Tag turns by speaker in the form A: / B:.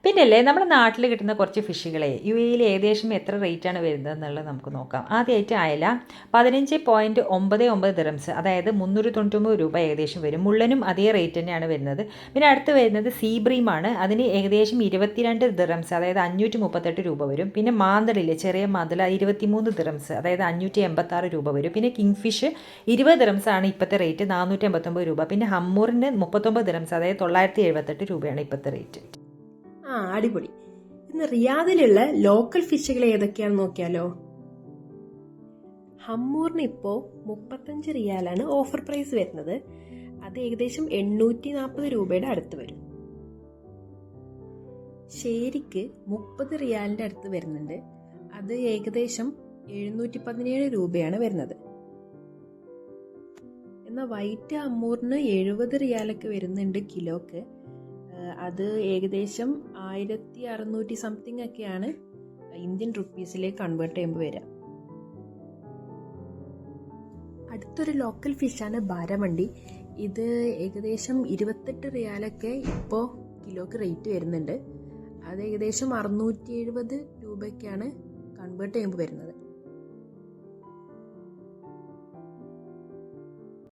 A: പിന്നല്ലേ നമ്മുടെ നാട്ടിൽ കിട്ടുന്ന കുറച്ച് ഫിഷുകളെ UAE ഏകദേശം എത്ര റേറ്റാണ് വരുന്നത് എന്നുള്ളത് നമുക്ക് നോക്കാം. ആദ്യമായിട്ട് അയല 15.99 ദിറംസ്, അതായത് 399 രൂപ ഏകദേശം വരും. മുള്ളനും അതേ റേറ്റ് തന്നെയാണ് വരുന്നത്. പിന്നെ അടുത്ത് വരുന്നത് സീബ്രീമാണ്. അതിന് ഏകദേശം 22 ദിറംസ്, അതായത് 538 രൂപ വരും. പിന്നെ മാന്തളില്ലേ, ചെറിയ മാന്തള 23 ദിറംസ്, അതായത് 586 രൂപ വരും. പിന്നെ കിങ് ഫിഷ് 20 ദിറംസ് ആണ് ഇപ്പോഴത്തെ റേറ്റ്, 489 രൂപ. പിന്നെ ഹമ്മൂറിന് 39 ദിറംസ്, അതായത് 978 രൂപയാണ് ഇപ്പോഴത്തെ റേറ്റ്.
B: അടിപൊളി. ഇന്ന് റിയാദിലുള്ള ലോക്കൽ ഫിഷുകൾ ഏതൊക്കെയാണെന്ന് നോക്കിയാലോ. ഹമ്മൂറിന് ഇപ്പോ 35 റിയാലാണ് ഓഫർ പ്രൈസ് വരുന്നത്. അത് ഏകദേശം 840 രൂപയുടെ അടുത്ത് വരും. ശരിക്ക് 30 റിയാലിന്റെ അടുത്ത് വരുന്നുണ്ട്. അത് ഏകദേശം 717 രൂപയാണ് വരുന്നത്. എന്നാൽ വൈറ്റ് ഹമ്മൂറിന് 70 റിയാലൊക്കെ വരുന്നുണ്ട് കിലോക്ക്. അത് ഏകദേശം 1600 സംതിങ് ഒക്കെയാണ് ഇന്ത്യൻ റുപ്പീസിലേക്ക് കൺവേർട്ട് ചെയ്യുമ്പോൾ വരിക. അടുത്തൊരു ലോക്കൽ ഫിഷാണ് ബാരമണ്ടി. ഇത് ഏകദേശം 28 റിയാലൊക്കെ ഇപ്പോൾ കിലോക്ക് റേറ്റ് വരുന്നുണ്ട്. അത് ഏകദേശം 670 രൂപയ്ക്കാണ് കൺവേർട്ട് ചെയ്യുമ്പോൾ വരുന്നത്.